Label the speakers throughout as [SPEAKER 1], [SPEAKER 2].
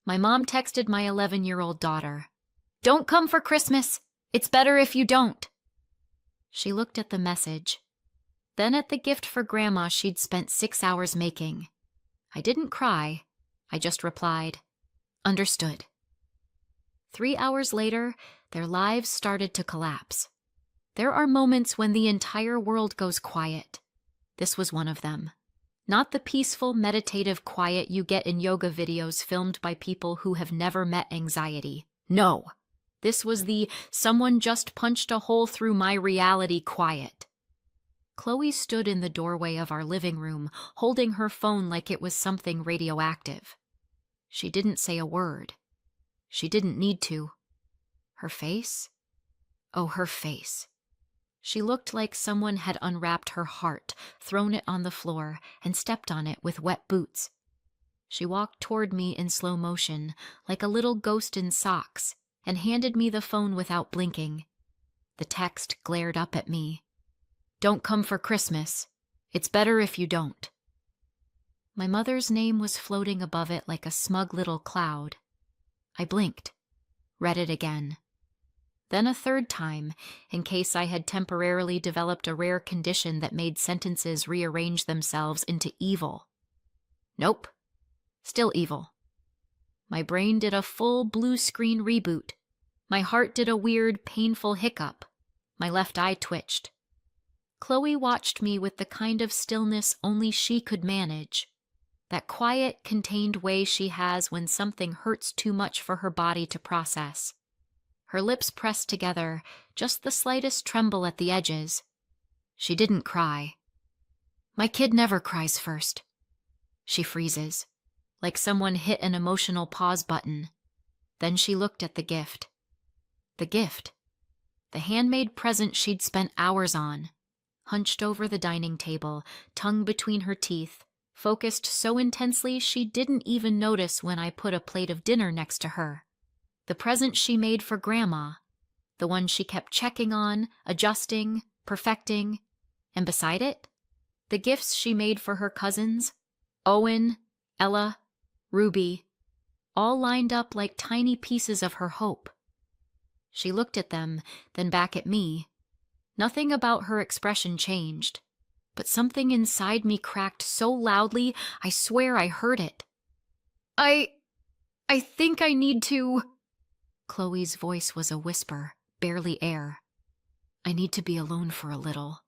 [SPEAKER 1] My mom texted my 11-year-old daughter, "Don't come for Christmas. It's better if you don't." She looked at the message, then at the gift for Grandma she'd spent 6 hours making. I didn't cry. I just replied, "Understood." 3 hours later, their lives started to collapse. There are moments when the entire world goes quiet. This was one of them. Not the peaceful, meditative quiet you get in yoga videos filmed by people who have never met anxiety. No! This was the someone just punched a hole through my reality quiet. Chloe stood in the doorway of our living room, holding her phone like it was something radioactive. She didn't say a word. She didn't need to. Her face? Oh, her face. She looked like someone had unwrapped her heart, thrown it on the floor, and stepped on it with wet boots. She walked toward me in slow motion, like a little ghost in socks, and handed me the phone without blinking. The text glared up at me. "Don't come for Christmas. It's better if you don't." My mother's name was floating above it like a smug little cloud. I blinked, read it again. Then a third time, in case I had temporarily developed a rare condition that made sentences rearrange themselves into evil. Nope. Still evil. My brain did a full blue screen reboot. My heart did a weird, painful hiccup. My left eye twitched. Chloe watched me with the kind of stillness only she could manage. That quiet, contained way she has when something hurts too much for her body to process. Her lips pressed together, just the slightest tremble at the edges. She didn't cry. My kid never cries first. She freezes, like someone hit an emotional pause button. Then she looked at the gift. The gift. The handmade present she'd spent hours on. Hunched over the dining table, tongue between her teeth, focused so intensely she didn't even notice when I put a plate of dinner next to her. The present she made for Grandma, the one she kept checking on, adjusting, perfecting, and beside it, the gifts she made for her cousins, Owen, Ella, Ruby, all lined up like tiny pieces of her hope. She looked at them, then back at me. Nothing about her expression changed, but something inside me cracked so loudly I swear I heard it. I think I need to... Chloe's voice was a whisper, barely air. "I need to be alone for a little."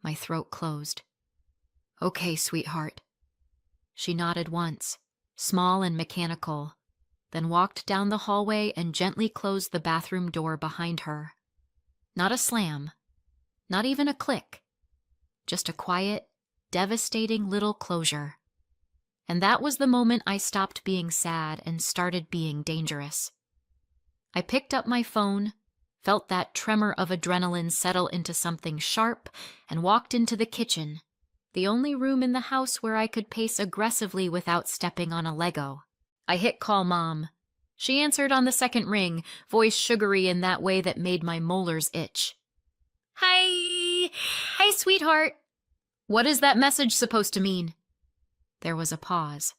[SPEAKER 1] My throat closed. "Okay, sweetheart." She nodded once, small and mechanical, then walked down the hallway and gently closed the bathroom door behind her. Not a slam, not even a click, just a quiet, devastating little closure. And that was the moment I stopped being sad and started being dangerous. I picked up my phone, felt that tremor of adrenaline settle into something sharp, and walked into the kitchen, the only room in the house where I could pace aggressively without stepping on a Lego. I hit call Mom. She answered on the second ring, voice sugary in that way that made my molars itch. "Hi! Hi, sweetheart!" "What is that message supposed to mean?" There was a pause,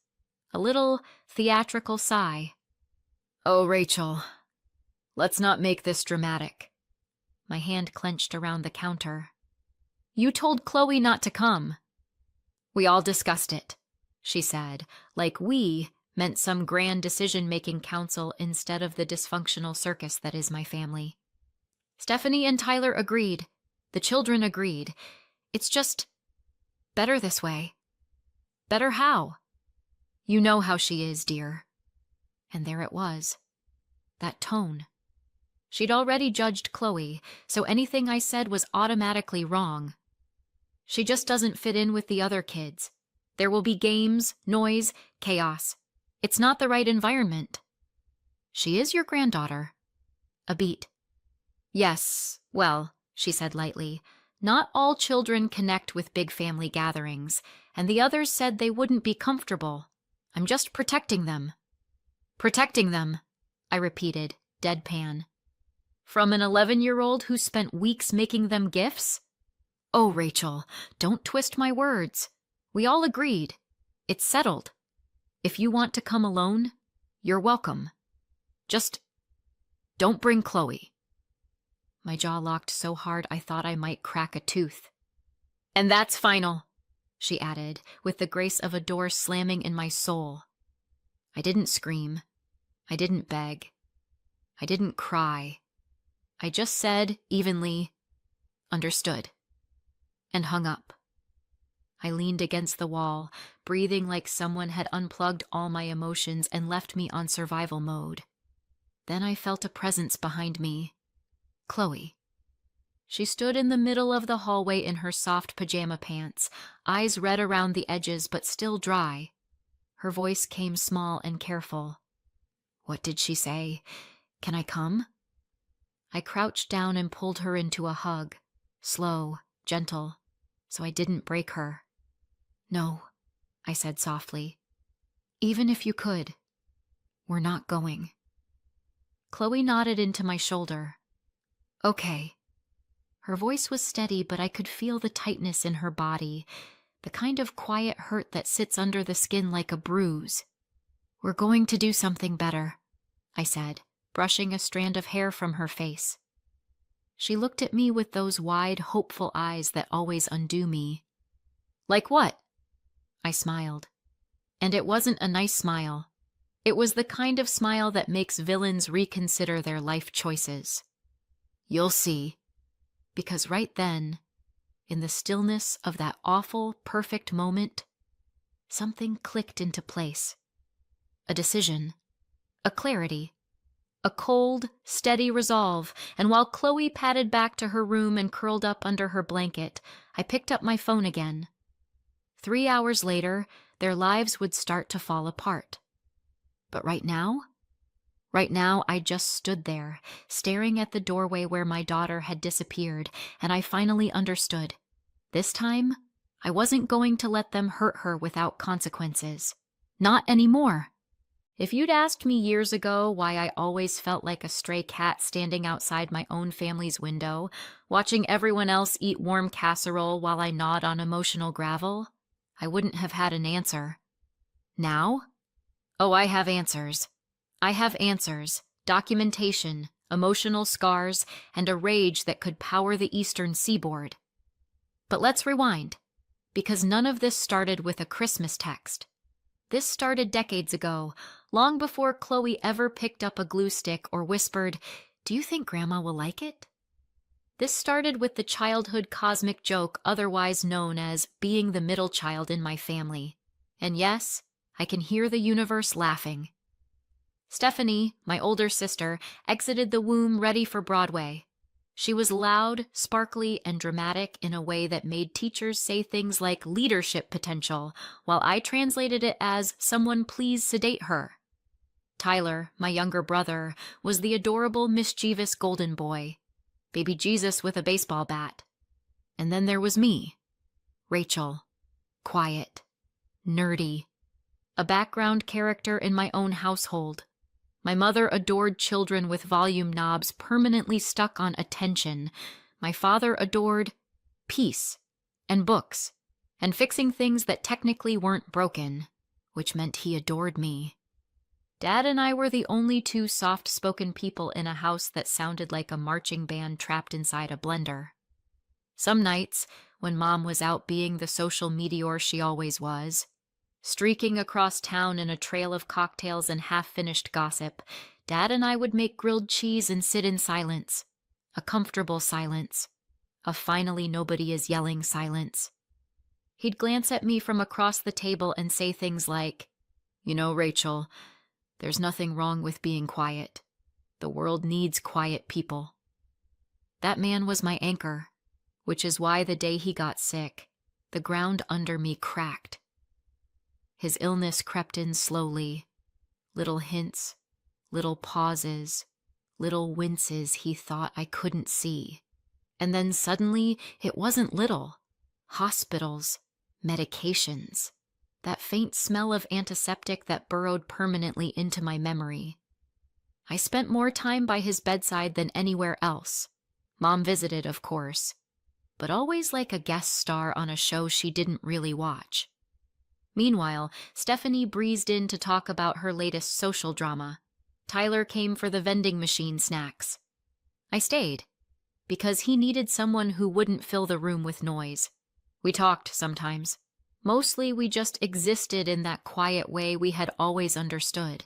[SPEAKER 1] a little theatrical sigh. "Oh, Rachel. Let's not make this dramatic." My hand clenched around the counter. "You told Chloe not to come." "We all discussed it," she said, like we meant some grand decision-making council instead of the dysfunctional circus that is my family. Stephanie and Tyler agreed. The children agreed. It's just better this way. Better how? You know how she is, dear. And there it was. That tone. She'd already judged Chloe, so anything I said was automatically wrong. She just doesn't fit in with the other kids. There will be games, noise, chaos. It's not the right environment. She is your granddaughter. A beat. Yes, well, she said lightly, not all children connect with big family gatherings, and the others said they wouldn't be comfortable. I'm just protecting them. Protecting them, I repeated, deadpan. From an 11-year-old who spent weeks making them gifts? Oh, Rachel, don't twist my words. We all agreed. It's settled. If you want to come alone, You're welcome. Just don't bring Chloe." My jaw locked so hard I thought I might crack a tooth. "And that's final," she added, with the grace of a door slamming in my soul. I didn't scream. I didn't beg. I didn't cry. I just said, evenly, "Understood," and hung up. I leaned against the wall, breathing like someone had unplugged all my emotions and left me on survival mode. Then I felt a presence behind me. Chloe. She stood in the middle of the hallway in her soft pajama pants, eyes red around the edges but still dry. Her voice came small and careful. What did she say? "Can I come?" I crouched down and pulled her into a hug, slow, gentle, so I didn't break her. "No," I said softly. "Even if you could, we're not going." Chloe nodded into my shoulder. "Okay." Her voice was steady, but I could feel the tightness in her body, the kind of quiet hurt that sits under the skin like a bruise. "We're going to do something better," I said, brushing a strand of hair from her face. She looked at me with those wide, hopeful eyes that always undo me. "Like what?" I smiled. And it wasn't a nice smile. It was the kind of smile that makes villains reconsider their life choices. "You'll see." Because right then, in the stillness of that awful, perfect moment, something clicked into place. A decision, a clarity, a cold, steady resolve, and while Chloe padded back to her room and curled up under her blanket, I picked up my phone again. 3 hours later, their lives would start to fall apart. But right now, I just stood there, staring at the doorway where my daughter had disappeared, and I finally understood. This time, I wasn't going to let them hurt her without consequences. Not anymore. If you'd asked me years ago why I always felt like a stray cat standing outside my own family's window, watching everyone else eat warm casserole while I gnawed on emotional gravel, I wouldn't have had an answer. Now? Oh, I have answers. I have answers, documentation, emotional scars, and a rage that could power the eastern seaboard. But let's rewind, because none of this started with a Christmas text. This started decades ago, long before Chloe ever picked up a glue stick or whispered, "Do you think Grandma will like it?" This started with the childhood cosmic joke otherwise known as being the middle child in my family. And yes, I can hear the universe laughing. Stephanie, my older sister, exited the womb ready for Broadway. She was loud, sparkly, and dramatic in a way that made teachers say things like leadership potential, while I translated it as "someone please sedate her." Tyler, my younger brother, was the adorable, mischievous golden boy, baby Jesus with a baseball bat. And then there was me, Rachel, quiet, nerdy, a background character in my own household. My mother adored children with volume knobs permanently stuck on attention. My father adored peace and books and fixing things that technically weren't broken, which meant he adored me. Dad and I were the only two soft-spoken people in a house that sounded like a marching band trapped inside a blender. Some nights, when Mom was out being the social meteor she always was, streaking across town in a trail of cocktails and half-finished gossip, Dad and I would make grilled cheese and sit in silence. A comfortable silence. A finally nobody is yelling silence. He'd glance at me from across the table and say things like, "You know, Rachel, there's nothing wrong with being quiet. The world needs quiet people." That man was my anchor, which is why the day he got sick, the ground under me cracked. His illness crept in slowly, little hints, little pauses, little winces he thought I couldn't see. And then suddenly, it wasn't little. Hospitals, medications, that faint smell of antiseptic that burrowed permanently into my memory. I spent more time by his bedside than anywhere else. Mom visited, of course, but always like a guest star on a show she didn't really watch. Meanwhile, Stephanie breezed in to talk about her latest social drama. Tyler came for the vending machine snacks. I stayed, because he needed someone who wouldn't fill the room with noise. We talked sometimes. Mostly we just existed in that quiet way we had always understood.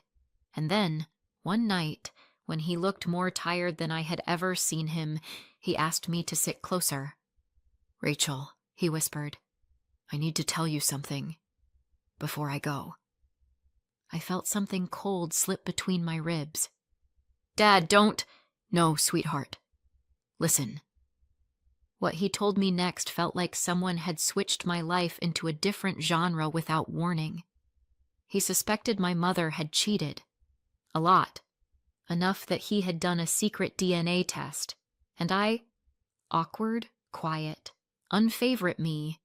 [SPEAKER 1] And then, one night, when he looked more tired than I had ever seen him, he asked me to sit closer. "Rachel," he whispered, "I need to tell you something before I go." I felt something cold slip between my ribs. "Dad, don't—" "No, sweetheart. Listen." What he told me next felt like someone had switched my life into a different genre without warning. He suspected my mother had cheated. A lot. Enough that he had done a secret DNA test. And I, awkward, quiet, unfavorite me,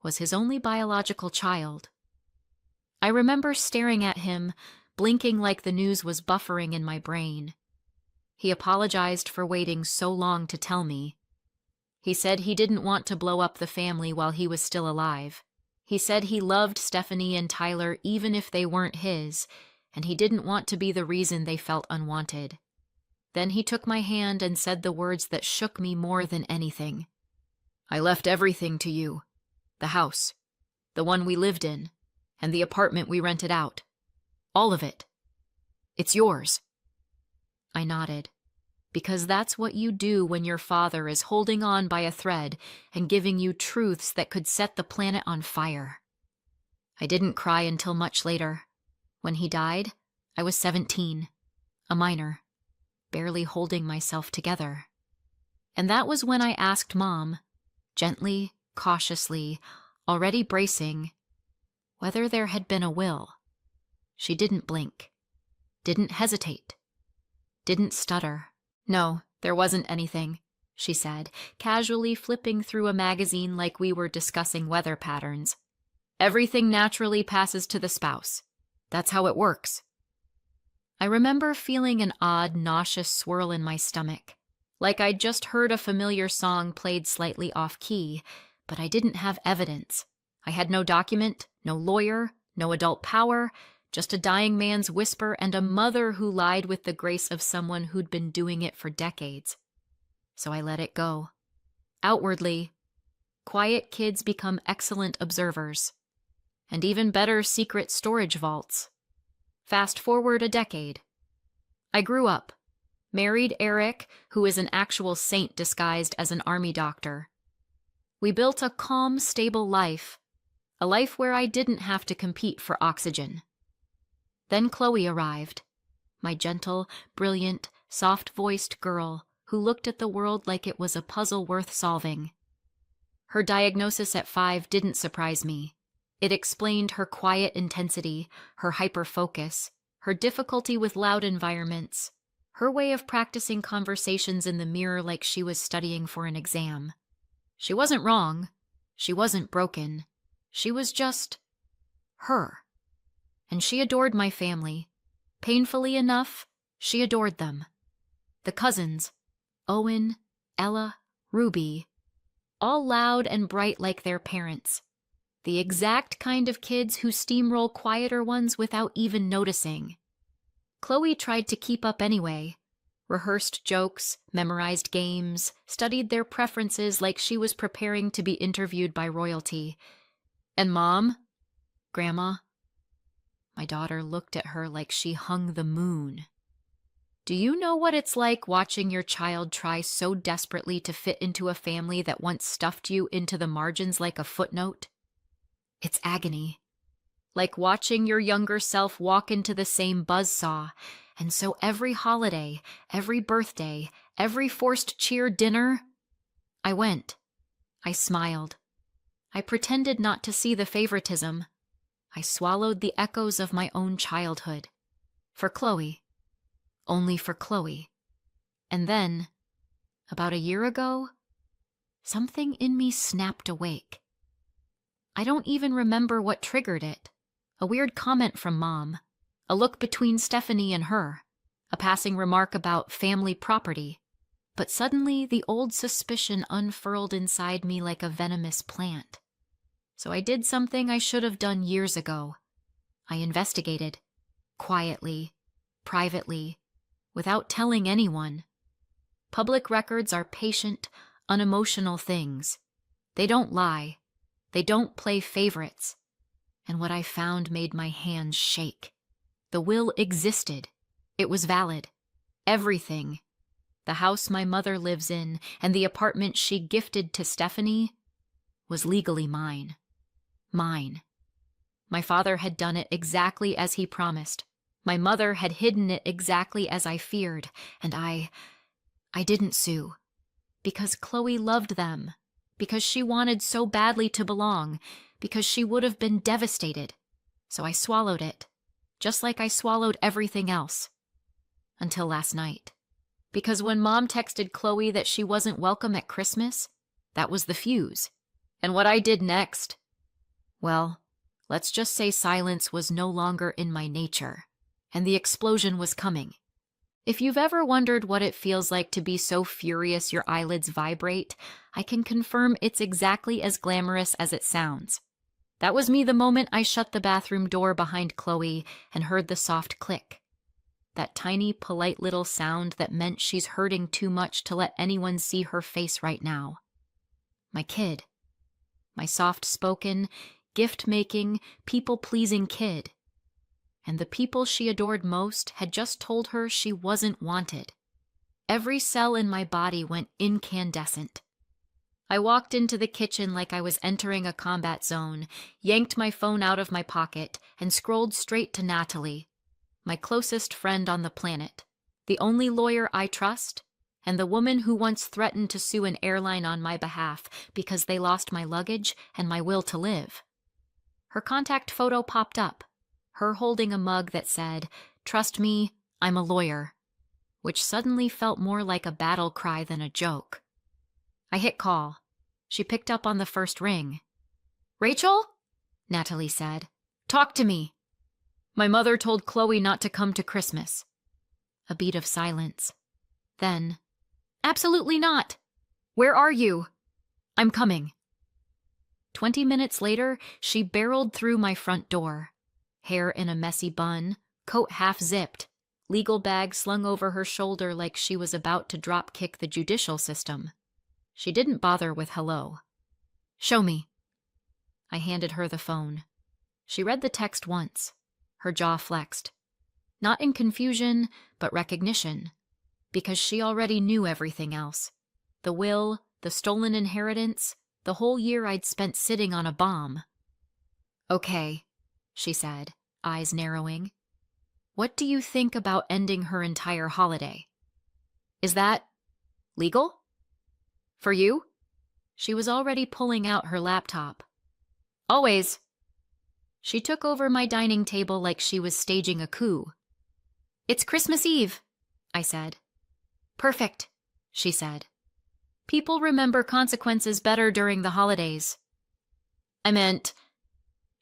[SPEAKER 1] was his only biological child. I remember staring at him, blinking like the news was buffering in my brain. He apologized for waiting so long to tell me. He said he didn't want to blow up the family while he was still alive. He said he loved Stephanie and Tyler even if they weren't his, and he didn't want to be the reason they felt unwanted. Then he took my hand and said the words that shook me more than anything. "I left everything to you. The house, the one we lived in, and the apartment we rented out. All of it. It's yours." I nodded, because that's what you do when your father is holding on by a thread and giving you truths that could set the planet on fire. I didn't cry until much later. When he died, I was 17, a minor, barely holding myself together. And that was when I asked Mom, gently, cautiously, already bracing, whether there had been a will. She didn't blink, didn't hesitate, didn't stutter. "No, there wasn't anything," she said, casually flipping through a magazine like we were discussing weather patterns. "Everything naturally passes to the spouse. That's how it works." I remember feeling an odd, nauseous swirl in my stomach, like I'd just heard a familiar song played slightly off-key, but I didn't have evidence. I had no document, no lawyer, no adult power, just a dying man's whisper and a mother who lied with the grace of someone who'd been doing it for decades. So I let it go. Outwardly, quiet kids become excellent observers, and even better secret storage vaults. Fast forward a decade. I grew up, married Eric, who is an actual saint disguised as an army doctor. We built a calm, stable life, a life where I didn't have to compete for oxygen. Then Chloe arrived, my gentle, brilliant, soft-voiced girl who looked at the world like it was a puzzle worth solving. Her diagnosis at 5 didn't surprise me. It explained her quiet intensity, her hyper-focus, her difficulty with loud environments, her way of practicing conversations in the mirror like she was studying for an exam. She wasn't wrong. She wasn't broken. She was just her. And she adored my family. Painfully enough, she adored them. The cousins, Owen, Ella, Ruby, all loud and bright like their parents. The exact kind of kids who steamroll quieter ones without even noticing. Chloe tried to keep up anyway. Rehearsed jokes, memorized games, studied their preferences like she was preparing to be interviewed by royalty. And Mom? Grandma? My daughter looked at her like she hung the moon. Do you know what it's like watching your child try so desperately to fit into a family that once stuffed you into the margins like a footnote? It's agony. Like watching your younger self walk into the same buzzsaw, and so every holiday, every birthday, every forced cheer dinner, I went. I smiled. I pretended not to see the favoritism. I swallowed the echoes of my own childhood. For Chloe. Only for Chloe. And then, about a year ago, something in me snapped awake. I don't even remember what triggered it. A weird comment from Mom. A look between Stephanie and her. A passing remark about family property. But suddenly the old suspicion unfurled inside me like a venomous plant. So I did something I should have done years ago. I investigated. Quietly, privately, without telling anyone. Public records are patient, unemotional things. They don't lie. They don't play favorites. And what I found made my hands shake. The will existed. It was valid. Everything. The house my mother lives in and the apartment she gifted to Stephanie was legally mine. Mine. My father had done it exactly as he promised. My mother had hidden it exactly as I feared, and I didn't sue. Because Chloe loved them. Because she wanted so badly to belong. Because she would have been devastated. So I swallowed it. Just like I swallowed everything else. Until last night. Because when Mom texted Chloe that she wasn't welcome at Christmas, that was the fuse. And what I did next, well, let's just say silence was no longer in my nature, and the explosion was coming. If you've ever wondered what it feels like to be so furious your eyelids vibrate, I can confirm it's exactly as glamorous as it sounds. That was me the moment I shut the bathroom door behind Chloe and heard the soft click. That tiny, polite little sound that meant she's hurting too much to let anyone see her face right now. My kid. My soft-spoken, gift-making, people-pleasing kid. And the people she adored most had just told her she wasn't wanted. Every cell in my body went incandescent. I walked into the kitchen like I was entering a combat zone, yanked my phone out of my pocket, and scrolled straight to Natalie, my closest friend on the planet, the only lawyer I trust, and the woman who once threatened to sue an airline on my behalf because they lost my luggage and my will to live. Her contact photo popped up, her holding a mug that said, "Trust me, I'm a lawyer," which suddenly felt more like a battle cry than a joke. I hit call. She picked up on the first ring. "Rachel?" Natalie said. "Talk to me." "My mother told Chloe not to come to Christmas." A beat of silence. Then, "Absolutely not. Where are you?" "I'm coming." 20 minutes later, she barreled through my front door. Hair in a messy bun, coat half-zipped, legal bag slung over her shoulder like she was about to drop-kick the judicial system. She didn't bother with hello. "Show me." I handed her the phone. She read the text once. Her jaw flexed. Not in confusion, but recognition. Because she already knew everything else. The will, the stolen inheritance, the whole year I'd spent sitting on a bomb. "Okay," she said, eyes narrowing. "What do you think about ending her entire holiday? Is that legal? For you?" She was already pulling out her laptop. "Always." She took over my dining table like she was staging a coup. "It's Christmas Eve," I said. "Perfect," she said. "People remember consequences better during the holidays." I meant,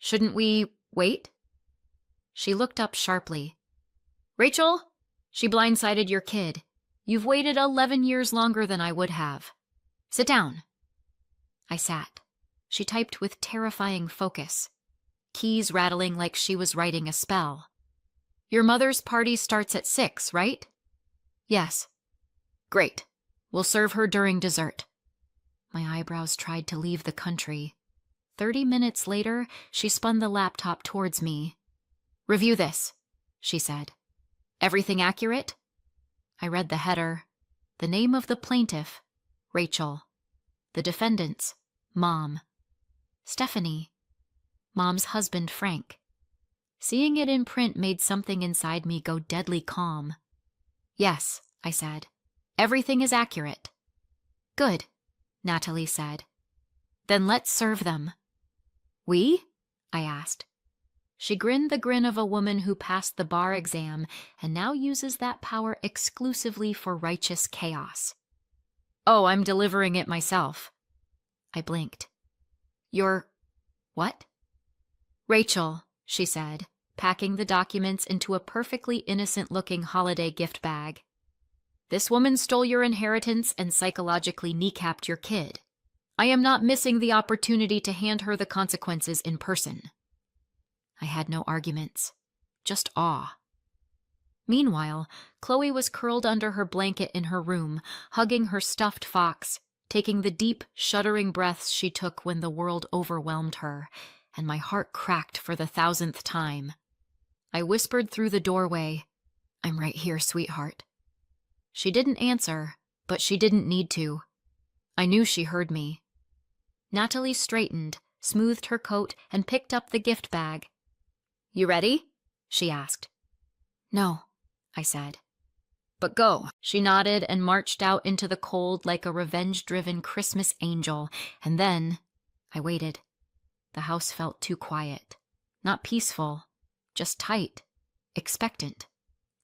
[SPEAKER 1] shouldn't we wait? She looked up sharply. "Rachel, she blindsided your kid. You've waited 11 years longer than I would have. Sit down." I sat. She typed with terrifying focus. Keys rattling like she was writing a spell. "Your mother's party starts at 6, right?" "Yes." "Great. We'll serve her during dessert." My eyebrows tried to leave the country. 30 minutes later, she spun the laptop towards me. "Review this," she said. "Everything accurate?" I read the header. The name of the plaintiff, Rachel. The defendants, Mom. Stephanie. Mom's husband, Frank. Seeing it in print made something inside me go deadly calm. "Yes," I said. "Everything is accurate." "Good," Natalie said. "Then let's serve them." "We?" I asked. She grinned the grin of a woman who passed the bar exam and now uses that power exclusively for righteous chaos. "Oh, I'm delivering it myself." I blinked. "You're... what?" "Rachel," she said, packing the documents into a perfectly innocent-looking holiday gift bag. "This woman stole your inheritance and psychologically kneecapped your kid. I am not missing the opportunity to hand her the consequences in person. I had no arguments, just awe. Meanwhile, Chloe was curled under her blanket in her room, hugging her stuffed fox, taking the deep, shuddering breaths she took when the world overwhelmed her, and my heart cracked for the 1,000th time. I whispered through the doorway, "I'm right here, sweetheart." She didn't answer, but she didn't need to. I knew she heard me. Natalie straightened, smoothed her coat, and picked up the gift bag. "You ready?" she asked. "No," I said. "But go." She nodded and marched out into the cold like a revenge-driven Christmas angel, and then I waited. The house felt too quiet. Not peaceful, just tight, expectant,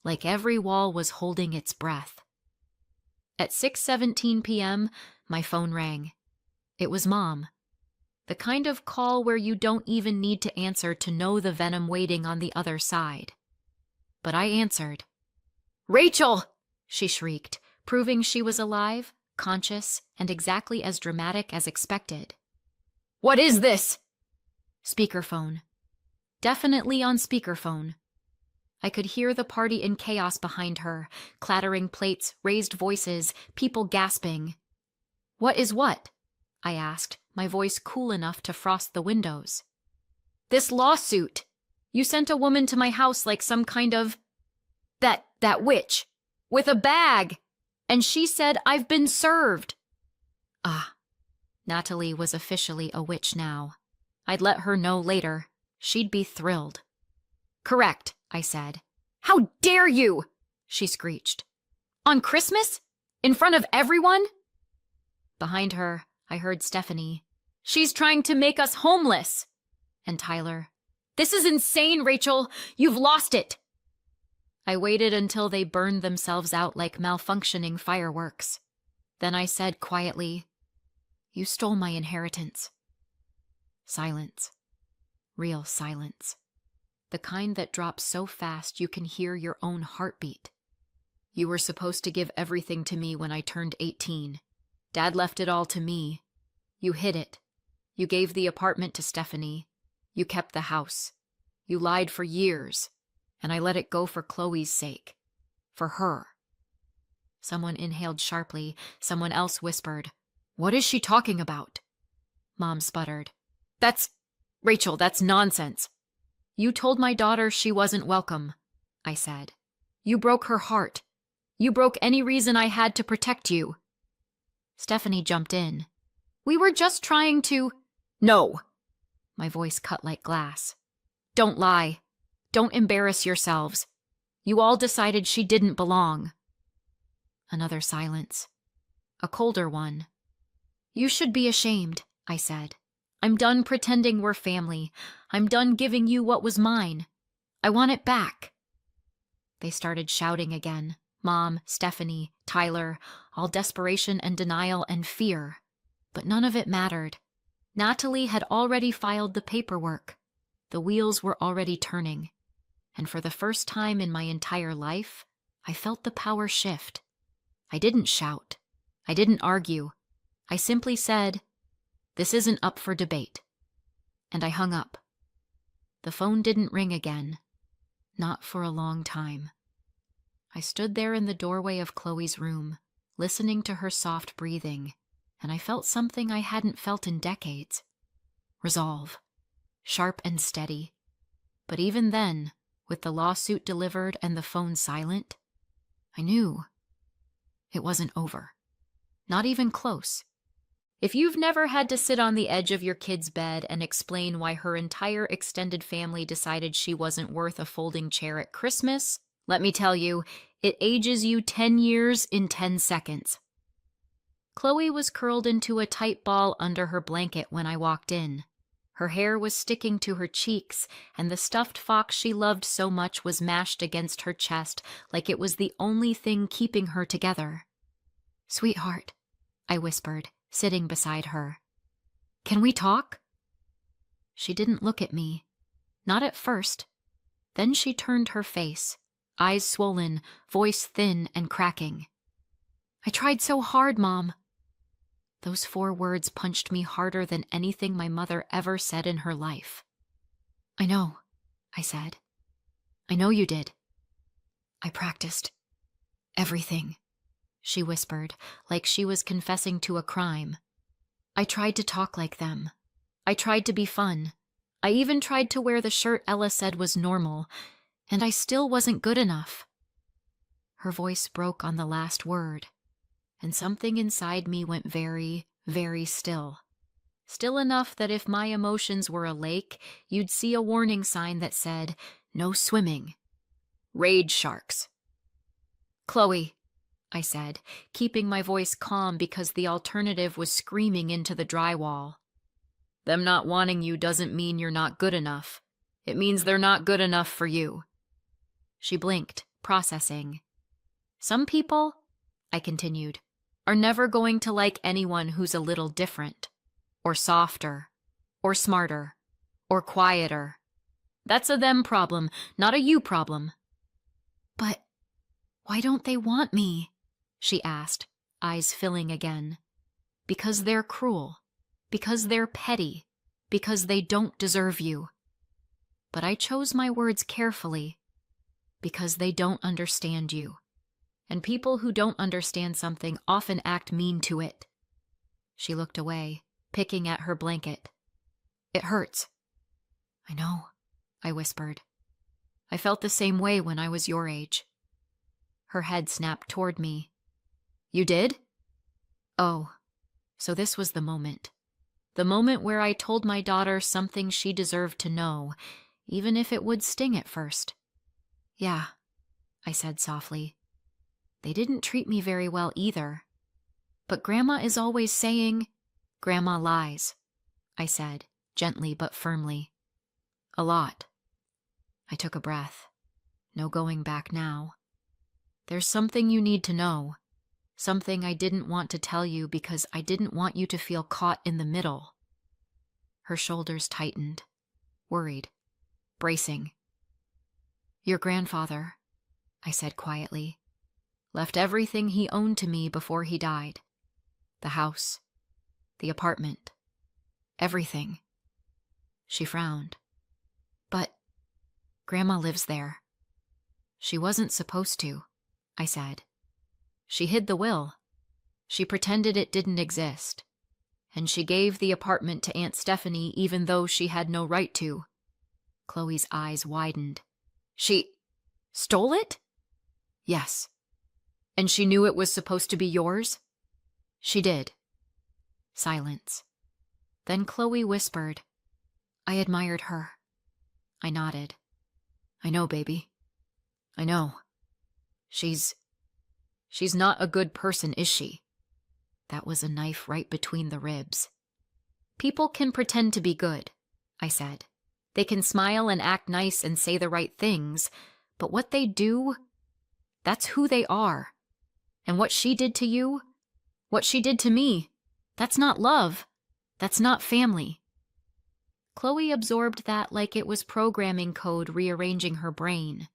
[SPEAKER 1] like every wall was holding its breath. At 6:17 p.m., my phone rang. It was Mom. The kind of call where you don't even need to answer to know the venom waiting on the other side. But I answered. "Rachel!" she shrieked, proving she was alive, conscious, and exactly as dramatic as expected. "What is this?" Speakerphone. Definitely on speakerphone. I could hear the party in chaos behind her, clattering plates, raised voices, people gasping. "What is what?" I asked, my voice cool enough to frost the windows. "This lawsuit. You sent a woman to my house like some kind of... that witch. With a bag. And she said I've been served." Ah, Natalie was officially a witch now. I'd let her know later. She'd be thrilled. "Correct," I said. "How dare you!" she screeched. "On Christmas? In front of everyone?" Behind her, I heard Stephanie. "She's trying to make us homeless." And Tyler. "This is insane, Rachel. You've lost it." I waited until they burned themselves out like malfunctioning fireworks. Then I said quietly, "You stole my inheritance." Silence. Real silence. The kind that drops so fast you can hear your own heartbeat. "You were supposed to give everything to me when I turned 18. Dad left it all to me. You hid it. You gave the apartment to Stephanie. You kept the house. You lied for years, and I let it go for Chloe's sake. For her." Someone inhaled sharply. Someone else whispered, "What is she talking about?" Mom sputtered. Rachel, that's nonsense." "You told my daughter she wasn't welcome," I said. "You broke her heart. You broke any reason I had to protect you." Stephanie jumped in. "We were just trying to—" "No!" My voice cut like glass. "Don't lie. Don't embarrass yourselves. You all decided she didn't belong." Another silence. A colder one. "You should be ashamed," I said. "I'm done pretending we're family. I'm done giving you what was mine. I want it back." They started shouting again. Mom, Stephanie, Tyler, all desperation and denial and fear. But none of it mattered. Natalie had already filed the paperwork. The wheels were already turning. And for the first time in my entire life, I felt the power shift. I didn't shout. I didn't argue. I simply said, "This isn't up for debate." And I hung up. The phone didn't ring again. Not for a long time. I stood there in the doorway of Chloe's room, listening to her soft breathing, and I felt something I hadn't felt in decades. Resolve. Sharp and steady. But even then, with the lawsuit delivered and the phone silent, I knew it wasn't over. Not even close. If you've never had to sit on the edge of your kid's bed and explain why her entire extended family decided she wasn't worth a folding chair at Christmas, let me tell you, it ages you 10 years in 10 seconds. Chloe was curled into a tight ball under her blanket when I walked in. Her hair was sticking to her cheeks, and the stuffed fox she loved so much was mashed against her chest like it was the only thing keeping her together. "Sweetheart," I whispered, sitting beside her. "Can we talk?" She didn't look at me. Not at first. Then she turned her face, eyes swollen, voice thin and cracking. "I tried so hard, Mom." Those 4 words punched me harder than anything my mother ever said in her life. "I know," I said. "I know you did. I practiced everything," she whispered, like she was confessing to a crime. "I tried to talk like them. I tried to be fun. I even tried to wear the shirt Ella said was normal, and I still wasn't good enough." Her voice broke on the last word, and something inside me went very, very still. Still enough that if my emotions were a lake, you'd see a warning sign that said, "No swimming. Rage sharks." "Chloe," I said, keeping my voice calm because the alternative was screaming into the drywall. "Them not wanting you doesn't mean you're not good enough. It means they're not good enough for you." She blinked, processing. "Some people," I continued, "are never going to like anyone who's a little different, or softer, or smarter, or quieter. That's a them problem, not a you problem." "But why don't they want me?" she asked, eyes filling again. "Because they're cruel. Because they're petty. Because they don't deserve you." But I chose my words carefully. Because they don't understand you. And people who don't understand something often act mean to it. She looked away, picking at her blanket. "It hurts." "I know," I whispered. "I felt the same way when I was your age." Her head snapped toward me. "You did?" Oh, so this was the moment. The moment where I told my daughter something she deserved to know, even if it would sting at first. "Yeah," I said softly. "They didn't treat me very well either. But Grandma is always saying—" "Grandma lies," I said, gently but firmly. "A lot." I took a breath. No going back now. "There's something you need to know. Something I didn't want to tell you because I didn't want you to feel caught in the middle." Her shoulders tightened, worried, bracing. "Your grandfather," I said quietly, "left everything he owned to me before he died. The house, the apartment, everything." She frowned. "But Grandma lives there." "She wasn't supposed to," I said. "She hid the will. She pretended it didn't exist. And she gave the apartment to Aunt Stephanie even though she had no right to." Chloe's eyes widened. "She stole it?" "Yes." "And she knew it was supposed to be yours?" "She did." Silence. Then Chloe whispered, "I admired her." I nodded. "I know, baby. I know. She's not a good person, is she?" That was a knife right between the ribs. "People can pretend to be good," I said. "They can smile and act nice and say the right things, but what they do, that's who they are. And what she did to you, what she did to me, that's not love. That's not family." Chloe absorbed that like it was programming code rearranging her brain.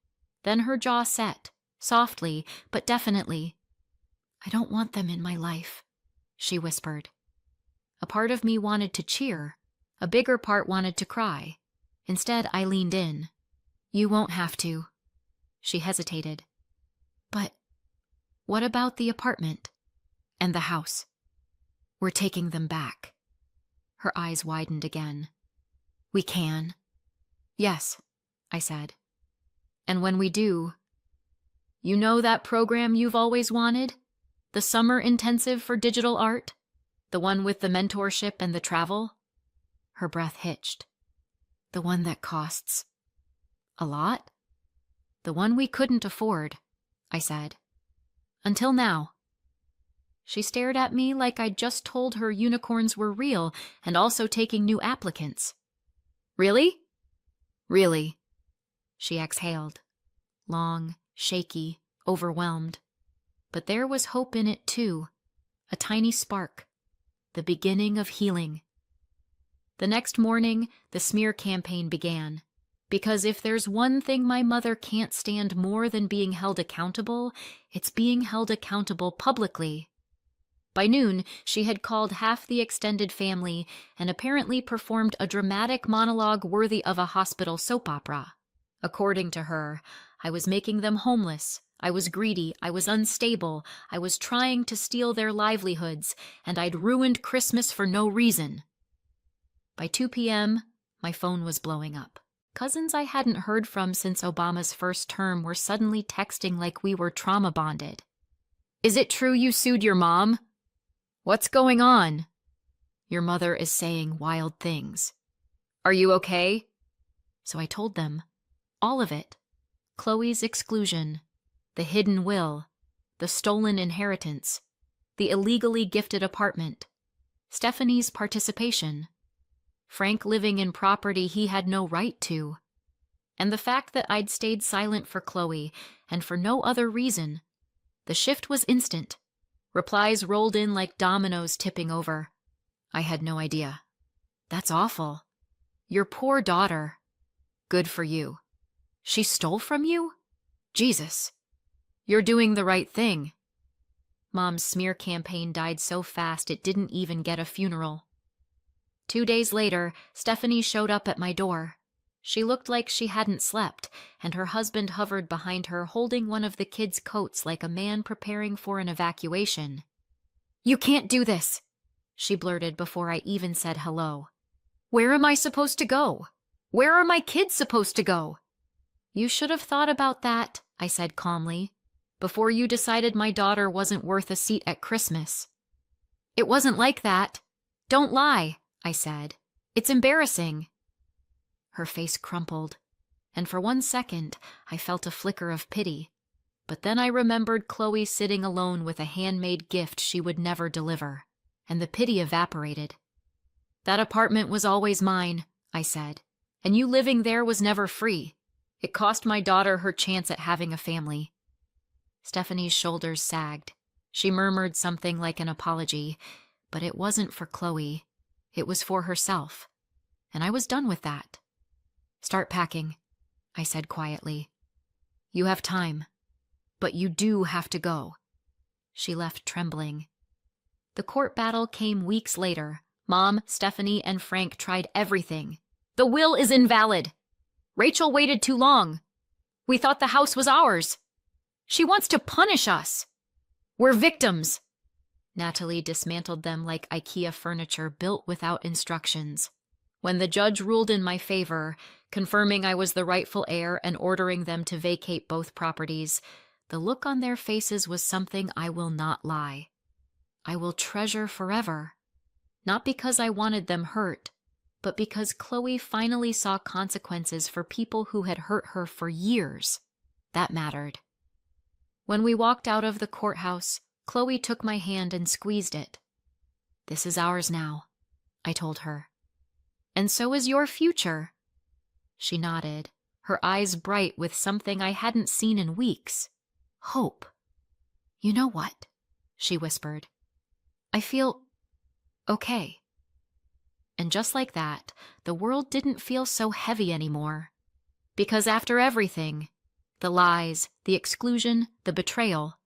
[SPEAKER 1] Then her jaw set, softly but definitely. "I don't want them in my life," she whispered. A part of me wanted to cheer. A bigger part wanted to cry. Instead, I leaned in. "You won't have to." She hesitated. "But what about the apartment? And the house? We're taking them back." Her eyes widened again. "We can." "Yes," I said. "And when we do, you know that program you've always wanted? The summer intensive for digital art? The one with the mentorship and the travel?" Her breath hitched. "The one that costs a lot?" "The one we couldn't afford," I said. "Until now." She stared at me like I'd just told her unicorns were real and also taking new applicants. "Really?" "Really." She exhaled. Long, shaky, overwhelmed. But there was hope in it too. A tiny spark. The beginning of healing. The next morning, the smear campaign began. Because if there's one thing my mother can't stand more than being held accountable, it's being held accountable publicly. By noon, she had called half the extended family and apparently performed a dramatic monologue worthy of a hospital soap opera. According to her, I was making them homeless, I was greedy, I was unstable, I was trying to steal their livelihoods, and I'd ruined Christmas for no reason. By 2 p.m., my phone was blowing up. Cousins I hadn't heard from since Obama's first term were suddenly texting like we were trauma bonded. "Is it true you sued your mom? What's going on? Your mother is saying wild things. Are you okay?" So I told them. All of it. Chloe's exclusion, the hidden will, the stolen inheritance, the illegally gifted apartment, Stephanie's participation, Frank living in property he had no right to, and the fact that I'd stayed silent for Chloe, and for no other reason. The shift was instant. Replies rolled in like dominoes tipping over. I had no idea. That's awful. Your poor daughter. Good for you. She stole from you? Jesus. You're doing the right thing. Mom's smear campaign died so fast it didn't even get a funeral. 2 days later, Stephanie showed up at my door. She looked like she hadn't slept, and her husband hovered behind her holding one of the kids' coats like a man preparing for an evacuation. "You can't do this," she blurted before I even said hello. "Where am I supposed to go? Where are my kids supposed to go?" "You should have thought about that," I said calmly, "before you decided my daughter wasn't worth a seat at Christmas." "It wasn't like that. Don't lie," I said. "It's embarrassing." Her face crumpled, and for 1 second I felt a flicker of pity. But then I remembered Chloe sitting alone with a handmade gift she would never deliver, and the pity evaporated. "That apartment was always mine," I said, "and you living there was never free. It cost my daughter her chance at having a family." Stephanie's shoulders sagged. She murmured something like an apology, but it wasn't for Chloe. It was for herself, and I was done with that. "Start packing," I said quietly. "You have time, but you do have to go." She left trembling. The court battle came weeks later. Mom, Stephanie, and Frank tried everything. "The will is invalid. Rachel waited too long. We thought the house was ours. She wants to punish us. We're victims." Natalie dismantled them like IKEA furniture built without instructions. When the judge ruled in my favor, confirming I was the rightful heir and ordering them to vacate both properties, the look on their faces was something I will not lie. I will treasure forever. Not because I wanted them hurt, but because Chloe finally saw consequences for people who had hurt her for years. That mattered. When we walked out of the courthouse, Chloe took my hand and squeezed it. "This is ours now," I told her. "And so is your future." She nodded, her eyes bright with something I hadn't seen in weeks. Hope. "You know what?" she whispered. "I feel okay." And just like that, the world didn't feel so heavy anymore. Because after everything, the lies, the exclusion, the betrayal,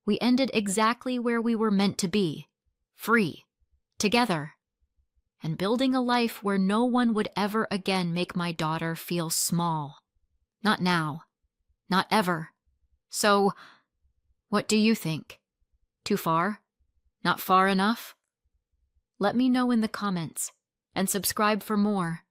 [SPEAKER 1] we ended exactly where we were meant to be, free, together, and building a life where no one would ever again make my daughter feel small. Not now. Not ever. So, what do you think? Too far? Not far enough? Let me know in the comments, and subscribe for more.